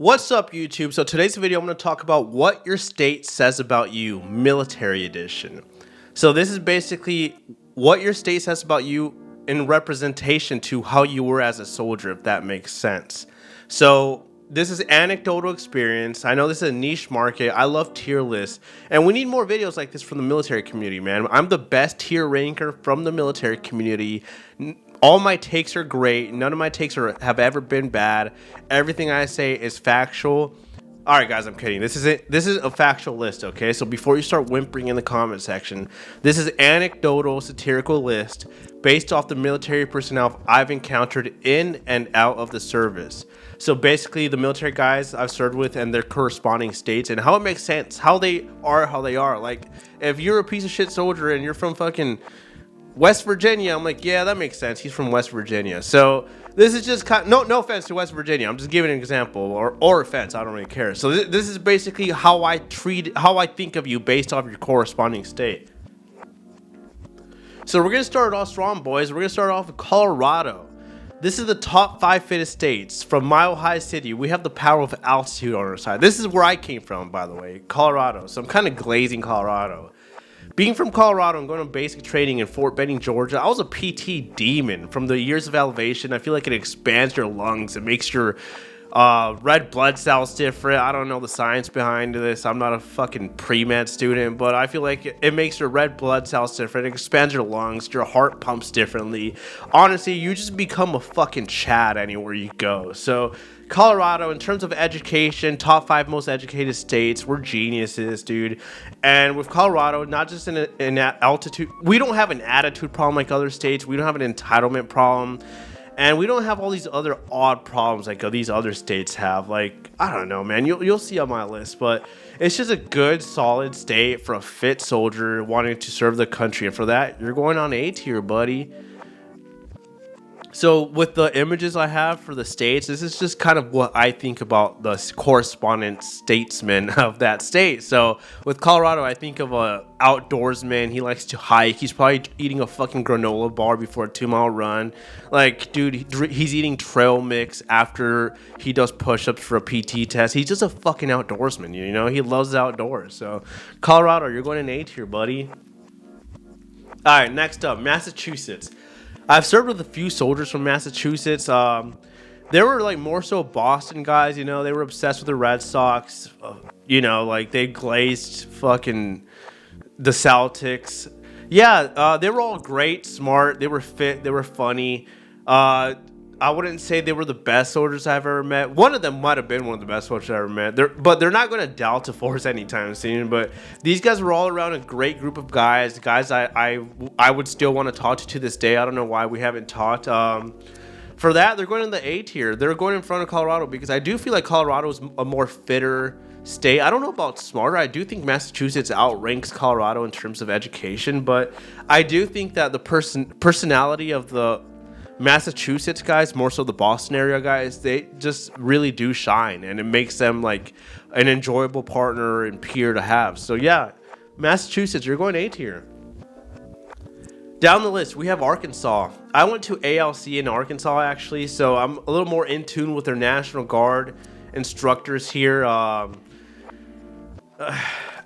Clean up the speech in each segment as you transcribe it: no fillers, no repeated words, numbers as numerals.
What's up, YouTube? So today's video, I'm going to talk about what your state says about you, military edition. So this is basically what your state says about you in representation to how you were as a soldier, if that makes sense. So this is anecdotal experience. I know this is a niche market. I love tier lists, and we need more videos like this from the military community, man. I'm the best tier ranker from the military community. All my takes are great. None of my takes have ever been bad. Everything I say is factual. All right, guys, I'm kidding. This is it. This is a factual list, okay? So before you start whimpering in the comment section, this is anecdotal, satirical list based off the military personnel I've encountered in and out of the service. So basically, the military guys I've served with and their corresponding states and how it makes sense, how they are. Like, if you're a piece of shit soldier and you're from fucking West Virginia, I'm like, yeah, that makes sense. He's from West Virginia. So this is just kind of, no offense to West Virginia. I'm just giving an example, or offense. I don't really care. So this is basically how I think of you based off your corresponding state. So we're gonna start off strong, boys. We're gonna start off with Colorado. This is the top 5 fittest states. From Mile High City, we have the power of altitude on our side. This is where I came from, by the way, Colorado. So I'm kind of glazing Colorado. Being from Colorado and going to basic training in Fort Benning, Georgia, I was a PT demon. From the years of elevation, I feel like it expands your lungs. It makes your red blood cells different. I don't know the science behind this. I'm not a fucking pre-med student, but I feel like it makes your red blood cells different. It expands your lungs. Your heart pumps differently. Honestly, you just become a fucking Chad anywhere you go. So Colorado, in terms of education, top 5 most educated states, we're geniuses, dude. And with Colorado, not just in altitude, we don't have an attitude problem like other states. We don't have an entitlement problem. And we don't have all these other odd problems like these other states have. Like, I don't know, man. You'll see on my list. But it's just a good, solid state for a fit soldier wanting to serve the country. And for that, you're going on A tier, buddy. So with the images I have for the states, this is just kind of what I think about the correspondent statesman of that state. So with Colorado, I think of a outdoorsman. He likes to hike. He's probably eating a fucking granola bar before a 2-mile run. Like, dude, he's eating trail mix after he does push-ups for a PT test. He's just a fucking outdoorsman, you know? He loves the outdoors. So Colorado, you're going in A tier, buddy. All right, next up, Massachusetts. I've served with a few soldiers from Massachusetts. They were like more so Boston guys, you know. They were obsessed with the Red Sox. You know, like they glazed fucking the Celtics. Yeah, they were all great, smart. They were fit. They were funny. I wouldn't say they were the best soldiers I've ever met. One of them might have been one of the best soldiers I ever met. They're not going to Delta Force anytime soon. But these guys were all around a great group of guys. Guys I would still want to talk to this day. I don't know why we haven't talked. For that, they're going in the A tier. They're going in front of Colorado because I do feel like Colorado is a more fitter state. I don't know about smarter. I do think Massachusetts outranks Colorado in terms of education. But I do think that the personality of the Massachusetts guys, more so the Boston area guys, they just really do shine, and it makes them like an enjoyable partner and peer to have. So yeah, Massachusetts, you're going A tier. Down the list, we have Arkansas. I went to ALC in Arkansas, actually, so I'm a little more in tune with their National Guard instructors here.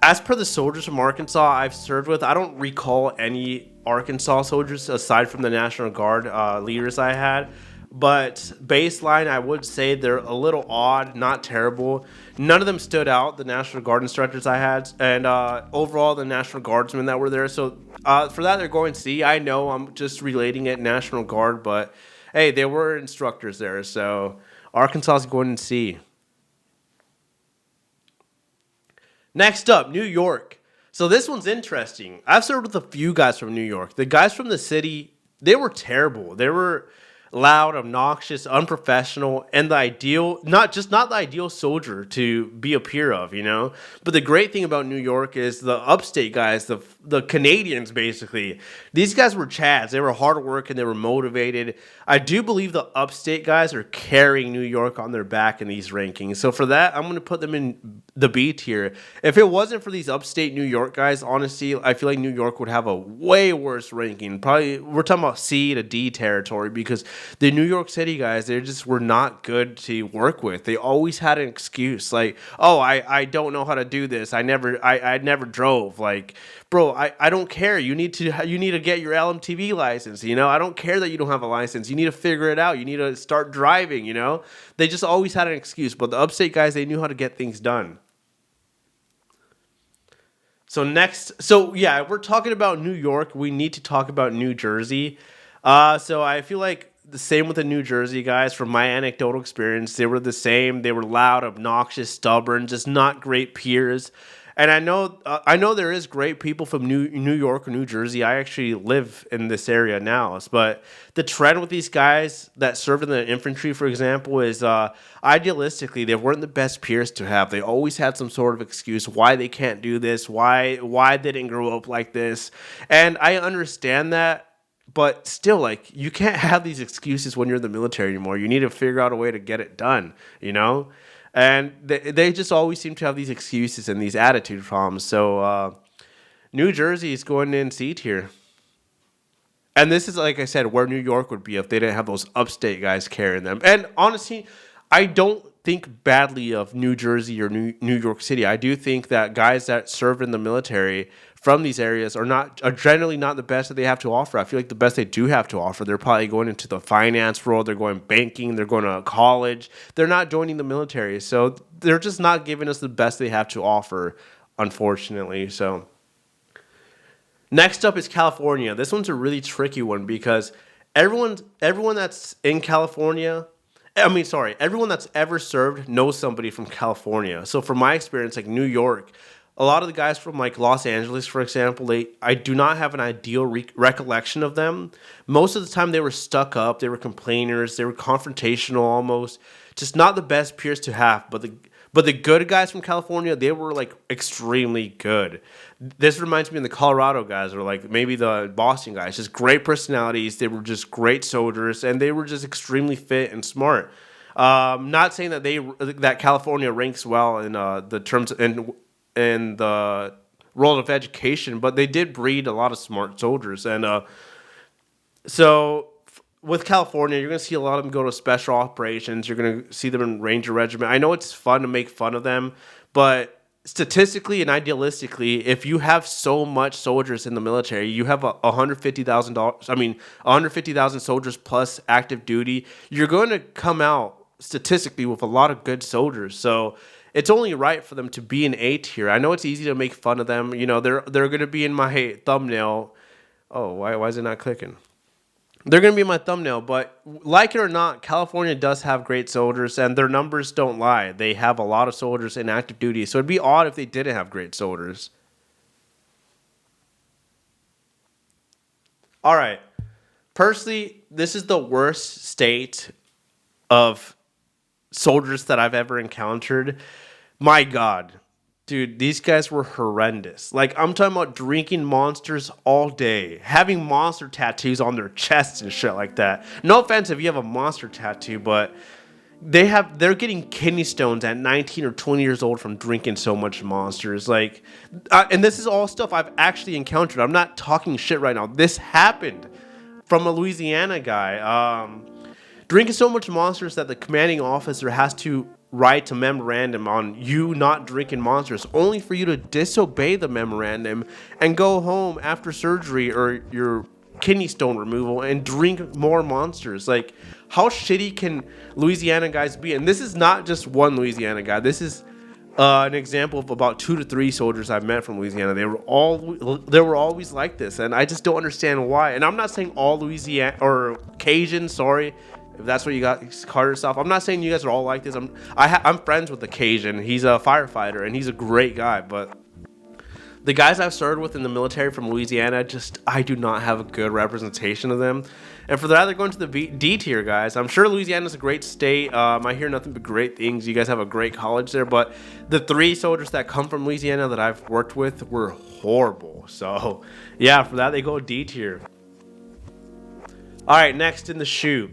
As per the soldiers from Arkansas I've served with, I don't recall any Arkansas soldiers aside from the National Guard leaders I had. But baseline, I would say they're a little odd, not terrible. None of them stood out, the National Guard instructors I had. And overall, the National Guardsmen that were there. So for that, they're going C. I know I'm just relating it National Guard, but hey, they were instructors there. So Arkansas is going in C. Next up, New York. So this one's interesting. I've served with a few guys from New York. The guys from the city, they were terrible. They were loud, obnoxious, unprofessional, and the ideal, not the ideal soldier to be a peer of, you know? But the great thing about New York is the upstate guys, the Canadians, basically. These guys were Chads. They were hard work and they were motivated. I do believe the upstate guys are carrying New York on their back in these rankings. So for that, I'm going to put them in the B tier. If it wasn't for these upstate New York guys, honestly, I feel like New York would have a way worse ranking. Probably, we're talking about C to D territory because The New York City guys, they just were not good to work with. They always had an excuse like, "Oh, I don't know how to do this. I never drove." Like, bro, I don't care. You need to get your LMTV license. I don't care that you don't have a license. You need to figure it out. You need to start driving. They just always had an excuse. But the upstate guys, they knew how to get things done. So yeah, if we're talking about New York, we need to talk about New Jersey. So I feel like the same with the New Jersey guys. From my anecdotal experience, they were the same. They were loud, obnoxious, stubborn, just not great peers. And I know there is great people from New York or New Jersey. I actually live in this area now, but the trend with these guys that served in the infantry, for example, is idealistically they weren't the best peers to have. They always had some sort of excuse why they can't do this, why they didn't grow up like this, and I understand that. But still, like, you can't have these excuses when you're in the military anymore. You need to figure out a way to get it done, And they just always seem to have these excuses and these attitude problems. So New Jersey is going in C tier. And this is, like I said, where New York would be if they didn't have those upstate guys carrying them. And honestly, I don't think badly of New Jersey or New York City. I do think that guys that served in the military from these areas are generally not the best that they have to offer. I feel like the best they do have to offer, they're probably going into the finance world, they're going banking, they're going to college. They're not joining the military. So they're just not giving us the best they have to offer, unfortunately. So next up is California. This one's a really tricky one because everyone that's in California, everyone that's ever served knows somebody from California. So from my experience, like New York, a lot of the guys from like Los Angeles, for example, I do not have an ideal recollection of them. Most of the time they were stuck up, they were complainers, they were confrontational almost, just not the best peers to have. But the good guys from California, they were like extremely good. This reminds me of the Colorado guys or like maybe the Boston guys, just great personalities. They were just great soldiers and they were just extremely fit and smart. Not saying that California ranks well in the terms in the world of education, but they did breed a lot of smart soldiers. And with California, you're going to see a lot of them go to special operations. You're going to see them in Ranger Regiment. I know it's fun to make fun of them, but statistically and idealistically, if you have so much soldiers in the military, you have 150,000 soldiers plus active duty, you're going to come out statistically with a lot of good soldiers. So it's only right for them to be in A tier. I know it's easy to make fun of them. They're going to be in my thumbnail. Oh, why is it not clicking? They're going to be in my thumbnail, but like it or not, California does have great soldiers, and their numbers don't lie. They have a lot of soldiers in active duty, so it'd be odd if they didn't have great soldiers. All right. Personally, this is the worst state of soldiers that I've ever encountered. My God, dude, these guys were horrendous. Like, I'm talking about drinking monsters all day, having monster tattoos on their chests and shit like that. No offense if you have a monster tattoo, but they're getting kidney stones at 19 or 20 years old from drinking so much monsters. Like, and this is all stuff I've actually encountered. I'm not talking shit right now. This happened from a Louisiana guy. Drinking so much monsters that the commanding officer has to write a memorandum on you not drinking monsters, only for you to disobey the memorandum and go home after surgery or your kidney stone removal and drink more monsters. Like, how shitty can Louisiana guys be? And this is not just one Louisiana guy. This is an example of about 2 to 3 soldiers I've met from Louisiana. They were always like this, and I just don't understand why. And I'm not saying all Louisiana or Cajun, sorry, if that's what you got call yourself. I'm not saying you guys are all like this. I'm friends with the Cajun. He's a firefighter and he's a great guy. But the guys I've served with in the military from Louisiana, I do not have a good representation of them. And for that, they're going to the D tier, guys. I'm sure Louisiana's a great state. I hear nothing but great things. You guys have a great college there. But the 3 soldiers that come from Louisiana that I've worked with were horrible. So, yeah, for that, they go D tier. All right, next in the shoe.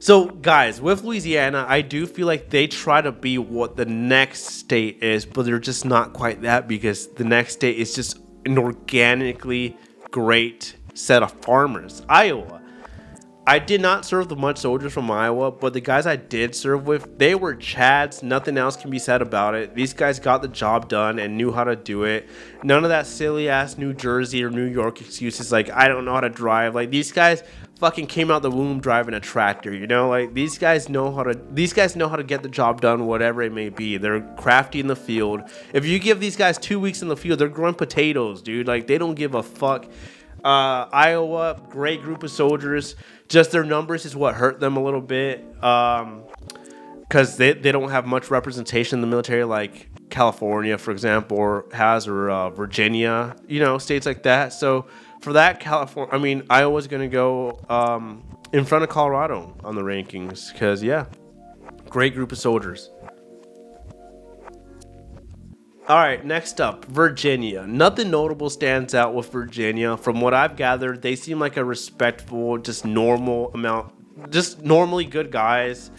So, guys, with Louisiana, I do feel like they try to be what the next state is, but they're just not quite that because the next state is just an organically great set of farmers. Iowa. I did not serve with much soldiers from Iowa, but the guys I did serve with, they were Chads. Nothing else can be said about it. These guys got the job done and knew how to do it. None of that silly ass New Jersey or New York excuses like I don't know how to drive. Like these guys fucking came out the womb driving a tractor, you know? Like these guys know how to get the job done, whatever it may be. They're crafty in the field. If you give these guys 2 weeks in the field, they're growing potatoes, dude. Like they don't give a fuck. Iowa, great group of soldiers. Just their numbers is what hurt them a little bit. Because they don't have much representation in the military like California, for example, or Virginia, you know, states like that. So for that, Iowa's going to go in front of Colorado on the rankings because, yeah, great group of soldiers. All right, next up, Virginia. Nothing notable stands out with Virginia. From what I've gathered, they seem like a respectful, just normally good guys.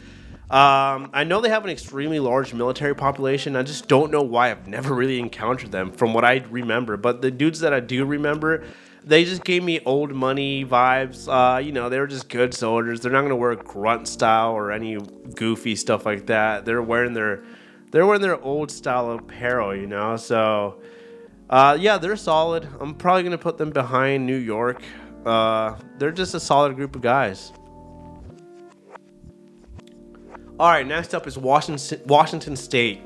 I know they have an extremely large military population. I just don't know why I've never really encountered them from what I remember. But the dudes that I do remember, they just gave me old money vibes. They were just good soldiers. They're not going to wear grunt style or any goofy stuff like that. They're wearing their old style apparel, you know. So, yeah, they're solid. I'm probably going to put them behind New York. They're just a solid group of guys. All right, next up is Washington State.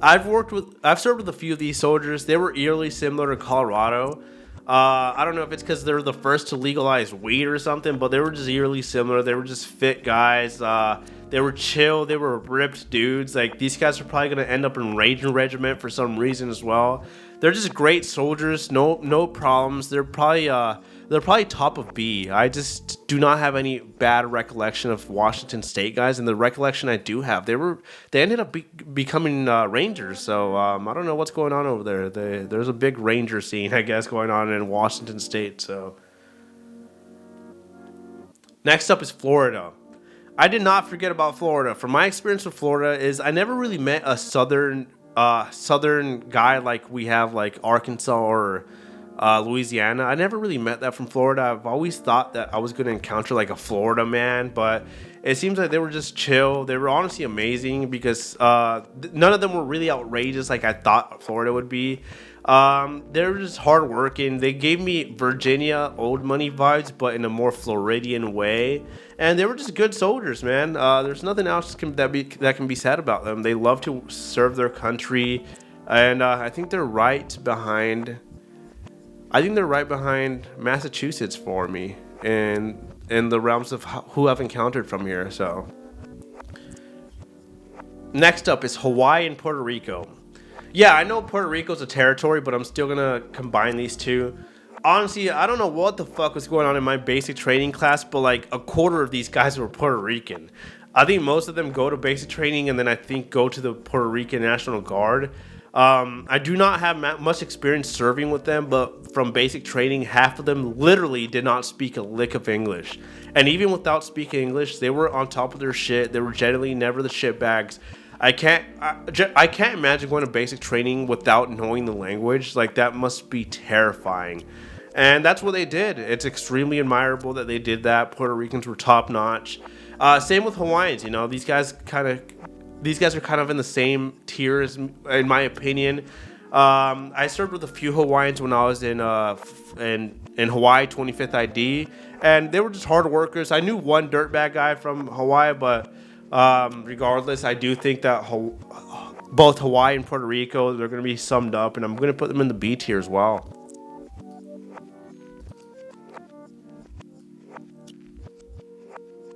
I've served with a few of these soldiers. They were eerily similar to Colorado. I don't know if it's because they were the first to legalize weed or something, but they were just eerily similar. They were just fit guys. They were chill. They were ripped dudes. Like these guys are probably gonna end up in Ranger Regiment for some reason as well. They're just great soldiers. No problems. They're probably top of B. I just do not have any bad recollection of Washington State guys, and the recollection I do have, they ended up becoming Rangers. So I don't know what's going on over there. There's a big Ranger scene, I guess, going on in Washington State. So next up is Florida. I did not forget about Florida. From my experience with Florida is I never really met a southern guy like we have like Arkansas or Louisiana. I never really met that from Florida. I've always thought that I was going to encounter like a Florida man, but it seems like they were just chill. They were honestly amazing because none of them were really outrageous like I thought Florida would be. They were just hardworking. They gave me Virginia old money vibes, but in a more Floridian way. And they were just good soldiers, man. There's nothing else that can be said about them. They love to serve their country, and I think they're right behind. I think they're right behind Massachusetts for me, in the realms of who I've encountered from here. So, next up is Hawaii and Puerto Rico. Yeah, I know Puerto Rico's a territory, but I'm still gonna combine these two. Honestly, I don't know what the fuck was going on in my basic training class, but like a quarter of these guys were Puerto Rican. I think most of them go to basic training and then I think go to the Puerto Rican National Guard. I do not have much experience serving with them, but from basic training, half of them literally did not speak a lick of English. And even without speaking English, they were on top of their shit. They were generally never the shit bags. I can't imagine going to basic training without knowing the language. Like that must be terrifying. And that's what they did. It's extremely admirable that they did that. Puerto Ricans were top notch. Same with Hawaiians. You know, these guys are kind of in the same tier as, in my opinion. I served with a few Hawaiians when I was in Hawaii 25th ID, and they were just hard workers. I knew one dirtbag guy from Hawaii, but regardless, I do think that both Hawaii and Puerto Rico, they're going to be summed up, and I'm going to put them in the B tier as well.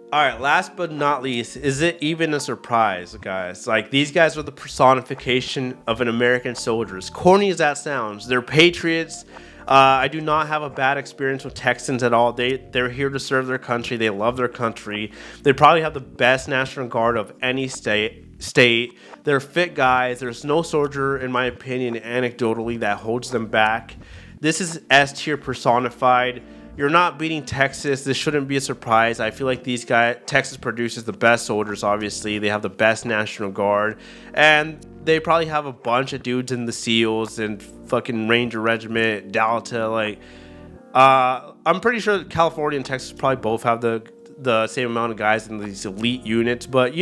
All right, last but not least, is it even a surprise, guys? Like, these guys are the personification of an American soldier. As corny as that sounds, they're patriots. I do not have a bad experience with Texans at all. They're here to serve their country. They love their country. They probably have the best National Guard of any state. They're fit guys. There's no soldier, in my opinion, anecdotally, that holds them back. This is S tier personified. You're not beating Texas. This shouldn't be a surprise. I feel like Texas produces the best soldiers, obviously. They have the best National Guard. And they probably have a bunch of dudes in the SEALs and fucking Ranger Regiment, Delta. I'm pretty sure California and Texas probably both have the the same amount of guys in these elite units, but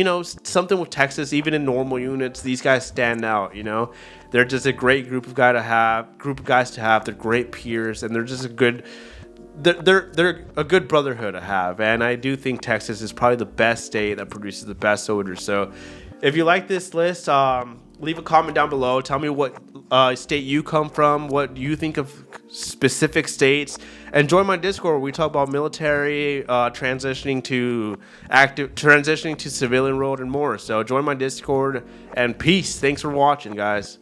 something with Texas, even in normal units, these guys stand out. They're just a great group of guys to have. They're great peers, and they're just a good. They're a good brotherhood to have, and I do think Texas is probably the best state that produces the best soldiers. So, if you like this list, leave a comment down below. Tell me what state you come from, what you think of specific states, and join my Discord where we talk about military, transitioning to civilian world, and more. So join my Discord, and peace. Thanks for watching, guys.